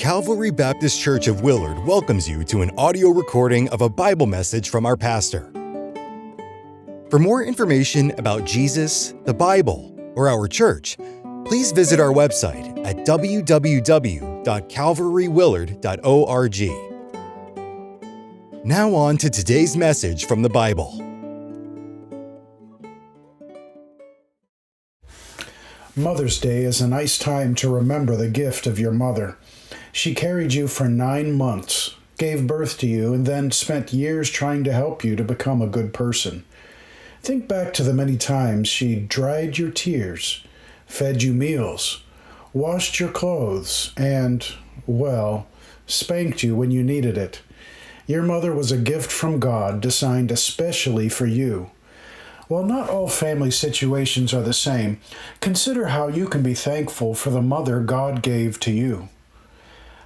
Calvary Baptist Church of Willard welcomes you to an audio recording of a Bible message from our pastor. For more information about Jesus, the Bible, or our church, please visit our website at www.calvarywillard.org. Now on to today's message from the Bible. Mother's Day is a nice time to remember the gift of your mother. She carried you for 9 months, gave birth to you, and then spent years trying to help you to become a good person. Think back to the many times she dried your tears, fed you meals, washed your clothes, and, well, spanked you when you needed it. Your mother was a gift from God designed especially for you. While not all family situations are the same, consider how you can be thankful for the mother God gave to you.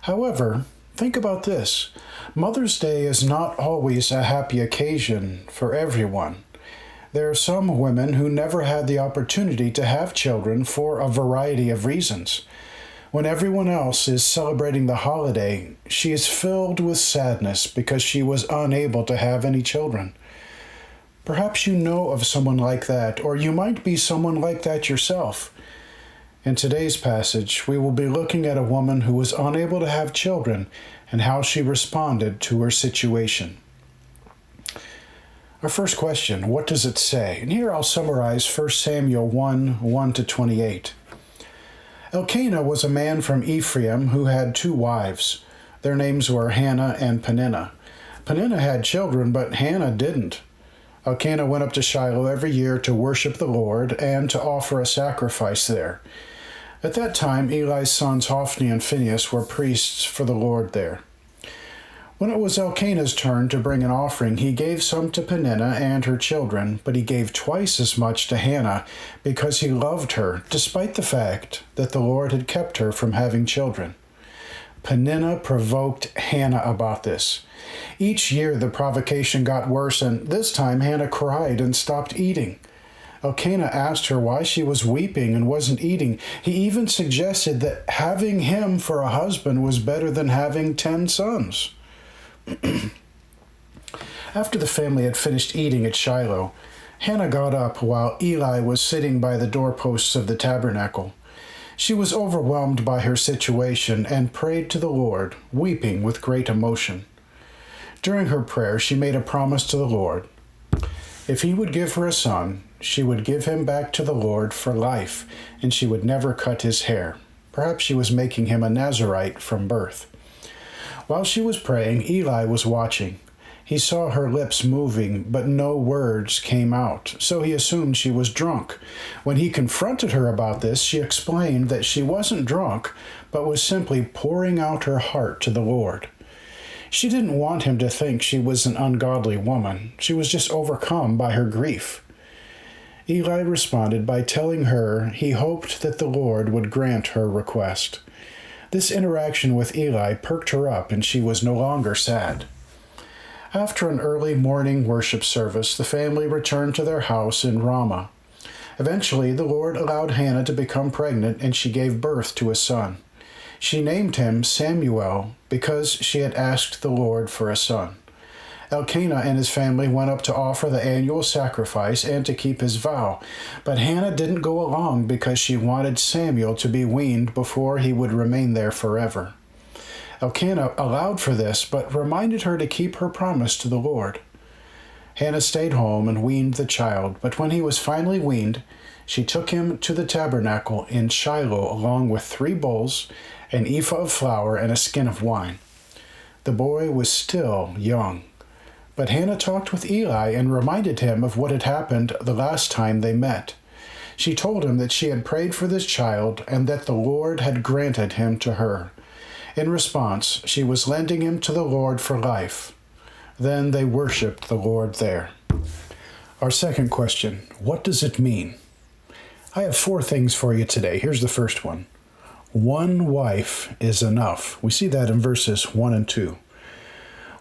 However, think about this. Mother's Day is not always a happy occasion for everyone. There are some women who never had the opportunity to have children for a variety of reasons. When everyone else is celebrating the holiday, she is filled with sadness because she was unable to have any children. Perhaps you know of someone like that, or you might be someone like that yourself. In today's passage, we will be looking at a woman who was unable to have children and how she responded to her situation. Our first question, what does it say? And here I'll summarize 1 Samuel 1:1-28. Elkanah was a man from Ephraim who had 2 wives. Their names were Hannah and Peninnah. Peninnah had children, but Hannah didn't. Elkanah went up to Shiloh every year to worship the Lord and to offer a sacrifice there. At that time, Eli's sons Hophni and Phinehas were priests for the Lord there. When it was Elkanah's turn to bring an offering, he gave some to Peninnah and her children, but he gave twice as much to Hannah because he loved her, despite the fact that the Lord had kept her from having children. Peninnah provoked Hannah about this. Each year the provocation got worse, and this time Hannah cried and stopped eating. Elkanah asked her why she was weeping and wasn't eating. He even suggested that having him for a husband was better than having 10 sons. After the family had finished eating at Shiloh, Hannah got up while Eli was sitting by the doorposts of the tabernacle. She was overwhelmed by her situation and prayed to the Lord, weeping with great emotion. During her prayer, she made a promise to the Lord. If he would give her a son, she would give him back to the Lord for life, and she would never cut his hair. Perhaps she was making him a Nazirite from birth. While she was praying, Eli was watching. He saw her lips moving, but no words came out, so he assumed she was drunk. When he confronted her about this, she explained that she wasn't drunk, but was simply pouring out her heart to the Lord. She didn't want him to think she was an ungodly woman. She was just overcome by her grief. Eli responded by telling her he hoped that the Lord would grant her request. This interaction with Eli perked her up, and she was no longer sad. After an early morning worship service, the family returned to their house in Ramah. Eventually, the Lord allowed Hannah to become pregnant, and she gave birth to a son. She named him Samuel because she had asked the Lord for a son. Elkanah and his family went up to offer the annual sacrifice and to keep his vow, but Hannah didn't go along because she wanted Samuel to be weaned before he would remain there forever. Elkanah allowed for this, but reminded her to keep her promise to the Lord. Hannah stayed home and weaned the child, but when he was finally weaned, she took him to the tabernacle in Shiloh along with 3 bulls, an ephah of flour, and a skin of wine. The boy was still young, but Hannah talked with Eli and reminded him of what had happened the last time they met. She told him that she had prayed for this child and that the Lord had granted him to her. In response, she was lending him to the Lord for life. Then they worshiped the Lord there. Our second question, what does it mean? I have 4 things for you today. Here's the first one. 1 wife is enough. We see that in verses 1 and 2.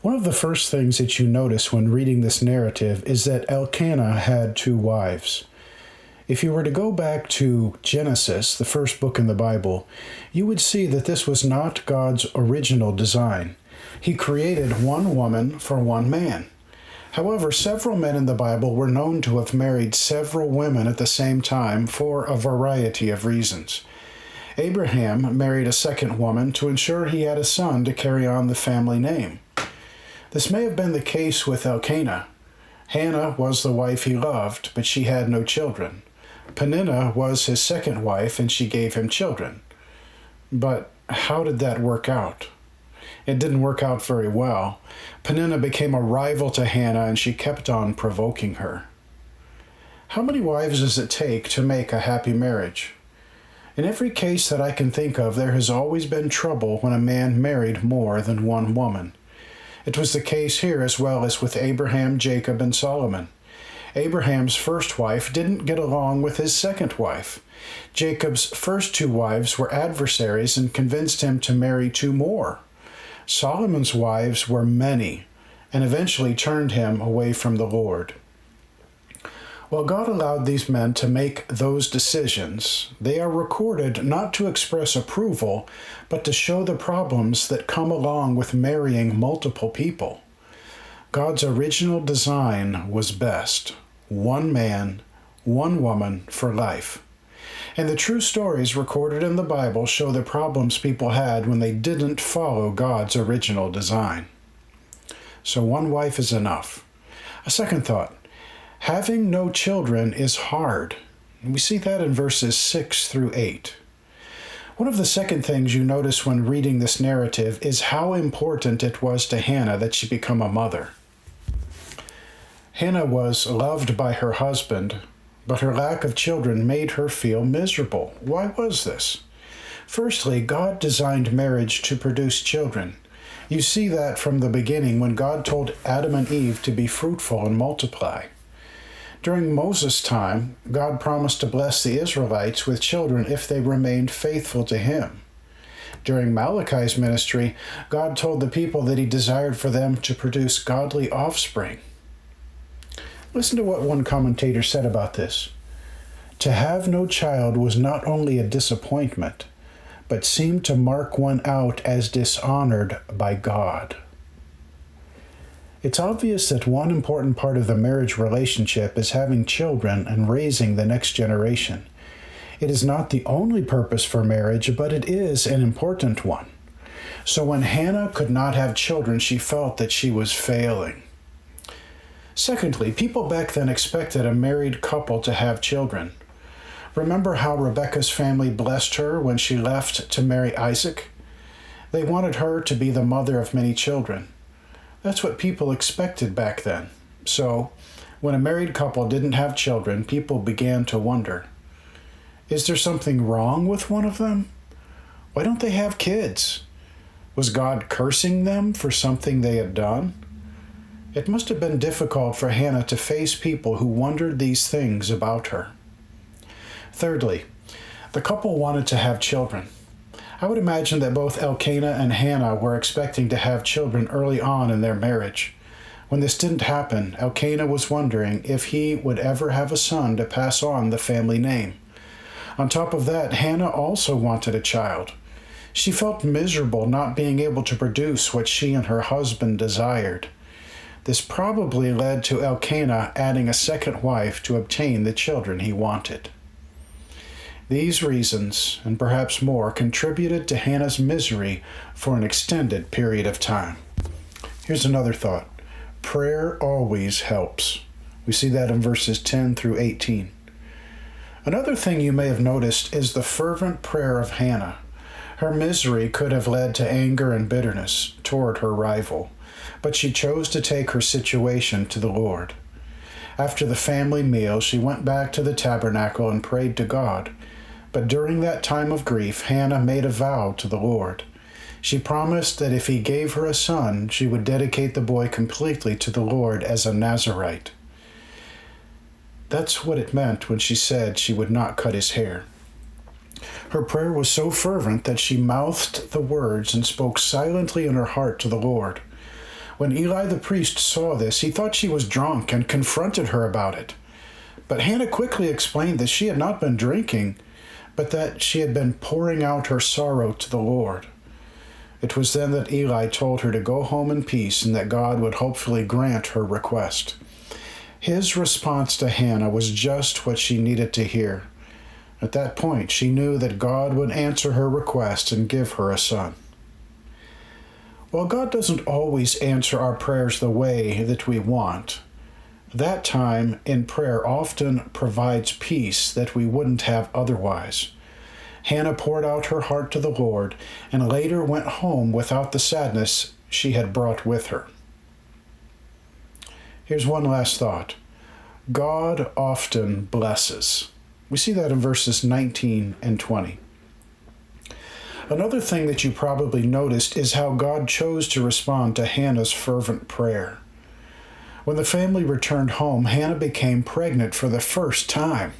One of the first things that you notice when reading this narrative is that Elkanah had 2 wives. If you were to go back to Genesis, the first book in the Bible, you would see that this was not God's original design. He created one woman for one man. However, several men in the Bible were known to have married several women at the same time for a variety of reasons. Abraham married a second woman to ensure he had a son to carry on the family name. This may have been the case with Elkanah. Hannah was the wife he loved, but she had no children. Peninnah was his second wife, and she gave him children. But how did that work out? It didn't work out very well. Peninnah became a rival to Hannah, and she kept on provoking her. How many wives does it take to make a happy marriage? In every case that I can think of, there has always been trouble when a man married more than one woman. It was the case here as well as with Abraham, Jacob, and Solomon. Abraham's first wife didn't get along with his second wife. Jacob's first two wives were adversaries and convinced him to marry two more. Solomon's wives were many and eventually turned him away from the Lord. While God allowed these men to make those decisions, they are recorded not to express approval, but to show the problems that come along with marrying multiple people. God's original design was best: one man, one woman for life. And the true stories recorded in the Bible show the problems people had when they didn't follow God's original design. So one wife is enough. A second thought: having no children is hard. We see that in verses 6 through 8. One of the second things you notice when reading this narrative is how important it was to Hannah that she become a mother. Hannah was loved by her husband, but her lack of children made her feel miserable. Why was this? Firstly, God designed marriage to produce children. You see that from the beginning when God told Adam and Eve to be fruitful and multiply. During Moses' time, God promised to bless the Israelites with children if they remained faithful to him. During Malachi's ministry, God told the people that he desired for them to produce godly offspring. Listen to what one commentator said about this. To have no child was not only a disappointment, but seemed to mark one out as dishonored by God. It's obvious that one important part of the marriage relationship is having children and raising the next generation. It is not the only purpose for marriage, but it is an important one. So when Hannah could not have children, she felt that she was failing. Secondly, people back then expected a married couple to have children. Remember how Rebekah's family blessed her when she left to marry Isaac? They wanted her to be the mother of many children. That's what people expected back then. So, when a married couple didn't have children, people began to wonder, is there something wrong with one of them? Why don't they have kids? Was God cursing them for something they had done? It must have been difficult for Hannah to face people who wondered these things about her. Thirdly, the couple wanted to have children. I would imagine that both Elkanah and Hannah were expecting to have children early on in their marriage. When this didn't happen, Elkanah was wondering if he would ever have a son to pass on the family name. On top of that, Hannah also wanted a child. She felt miserable not being able to produce what she and her husband desired. This probably led to Elkanah adding a second wife to obtain the children he wanted. These reasons, and perhaps more, contributed to Hannah's misery for an extended period of time. Here's another thought. Prayer always helps. We see that in verses 10 through 18. Another thing you may have noticed is the fervent prayer of Hannah. Her misery could have led to anger and bitterness toward her rival, but she chose to take her situation to the Lord. After the family meal, she went back to the tabernacle and prayed to God. But during that time of grief, Hannah made a vow to the Lord. She promised that if he gave her a son, she would dedicate the boy completely to the Lord as a Nazirite. That's what it meant when she said she would not cut his hair. Her prayer was so fervent that she mouthed the words and spoke silently in her heart to the Lord. When Eli the priest saw this, he thought she was drunk and confronted her about it. But Hannah quickly explained that she had not been drinking, but that she had been pouring out her sorrow to the Lord. It was then that Eli told her to go home in peace and that God would hopefully grant her request. His response to Hannah was just what she needed to hear. At that point, she knew that God would answer her request and give her a son. While God doesn't always answer our prayers the way that we want, that time in prayer often provides peace that we wouldn't have otherwise. Hannah poured out her heart to the Lord and later went home without the sadness she had brought with her. Here's one last thought. God often blesses. We see that in verses 19 and 20. Another thing that you probably noticed is how God chose to respond to Hannah's fervent prayer. When the family returned home, Hannah became pregnant for the first time.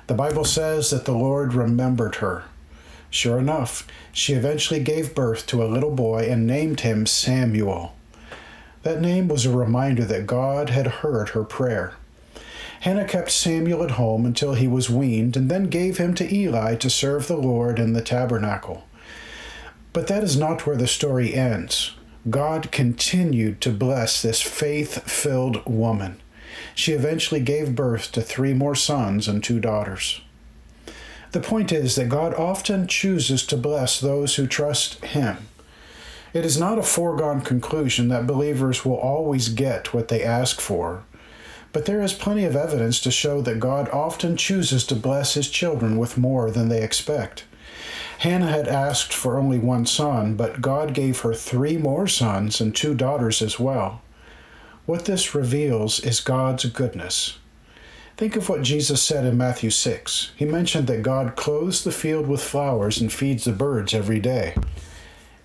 The Bible says that the Lord remembered her. Sure enough, she eventually gave birth to a little boy and named him Samuel. That name was a reminder that God had heard her prayer. Hannah kept Samuel at home until he was weaned and then gave him to Eli to serve the Lord in the tabernacle. But that is not where the story ends. God continued to bless this faith-filled woman. She eventually gave birth to 3 more sons and 2 daughters. The point is that God often chooses to bless those who trust Him. It is not a foregone conclusion that believers will always get what they ask for, but there is plenty of evidence to show that God often chooses to bless His children with more than they expect. Hannah had asked for only 1 son, but God gave her 3 more sons and 2 daughters as well. What this reveals is God's goodness. Think of what Jesus said in Matthew 6. He mentioned that God clothes the field with flowers and feeds the birds every day.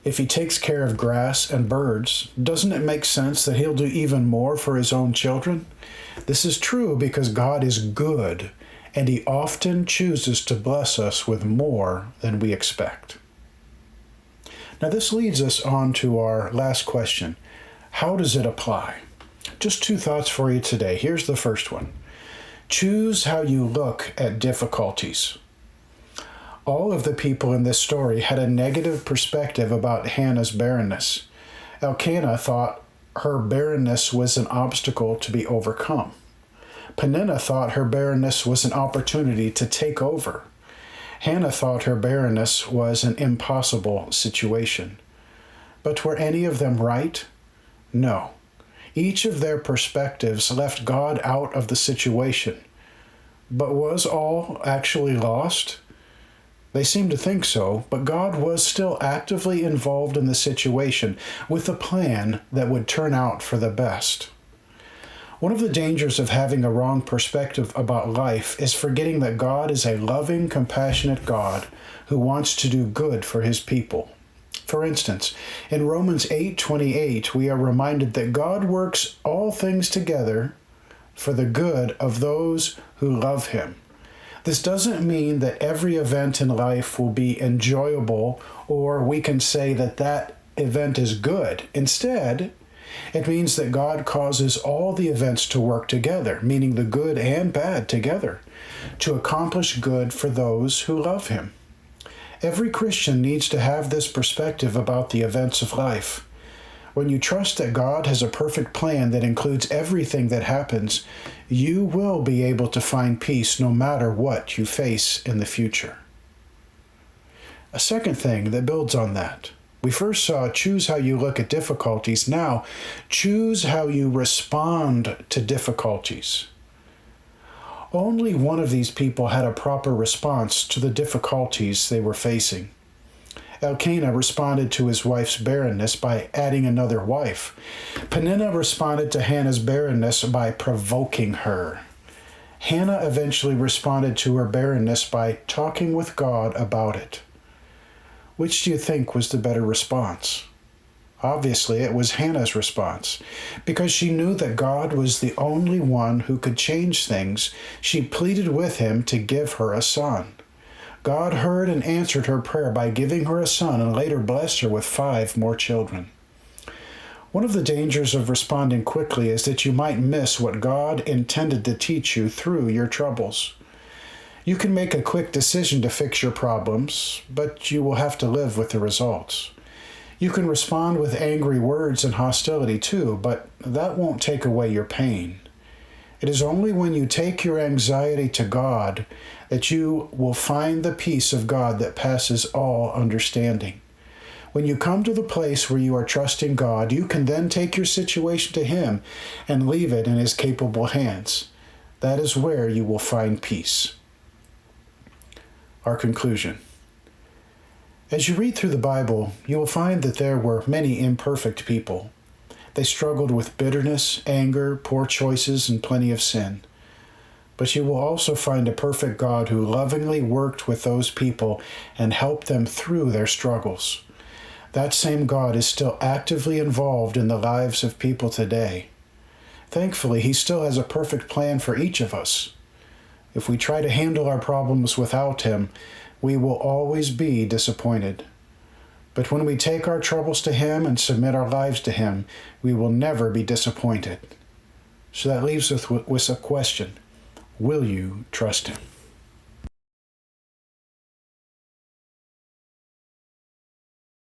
If He takes care of grass and birds, doesn't it make sense that He'll do even more for His own children? This is true because God is good, and He often chooses to bless us with more than we expect. Now this leads us on to our last question. How does it apply? Just 2 thoughts for you today. Here's the first one. Choose how you look at difficulties. All of the people in this story had a negative perspective about Hannah's barrenness. Elkanah thought her barrenness was an obstacle to be overcome. Peninnah thought her barrenness was an opportunity to take over. Hannah thought her barrenness was an impossible situation. But were any of them right? No. Each of their perspectives left God out of the situation. But was all actually lost? They seemed to think so, but God was still actively involved in the situation with a plan that would turn out for the best. One of the dangers of having a wrong perspective about life is forgetting that God is a loving, compassionate God who wants to do good for His people. For instance, in Romans 8:28, we are reminded that God works all things together for the good of those who love Him. This doesn't mean that every event in life will be enjoyable, or we can say that that event is good. Instead, it means that God causes all the events to work together, meaning the good and bad together, to accomplish good for those who love Him. Every Christian needs to have this perspective about the events of life. When you trust that God has a perfect plan that includes everything that happens, you will be able to find peace no matter what you face in the future. A second thing that builds on that. We first saw choose how you look at difficulties. Now, choose how you respond to difficulties. Only one of these people had a proper response to the difficulties they were facing. Elkanah responded to his wife's barrenness by adding another wife. Peninnah responded to Hannah's barrenness by provoking her. Hannah eventually responded to her barrenness by talking with God about it. Which do you think was the better response? Obviously, it was Hannah's response. Because she knew that God was the only one who could change things, she pleaded with Him to give her a son. God heard and answered her prayer by giving her a son and later blessed her with 5 more children. One of the dangers of responding quickly is that you might miss what God intended to teach you through your troubles. You can make a quick decision to fix your problems, but you will have to live with the results. You can respond with angry words and hostility too, but that won't take away your pain. It is only when you take your anxiety to God that you will find the peace of God that passes all understanding. When you come to the place where you are trusting God, you can then take your situation to Him and leave it in His capable hands. That is where you will find peace. Our conclusion. As you read through the Bible, you will find that there were many imperfect people. They struggled with bitterness, anger, poor choices, and plenty of sin. But you will also find a perfect God who lovingly worked with those people and helped them through their struggles. That same God is still actively involved in the lives of people today. Thankfully, He still has a perfect plan for each of us. If we try to handle our problems without Him, we will always be disappointed. But when we take our troubles to Him and submit our lives to Him, we will never be disappointed. So that leaves us with a question. Will you trust Him?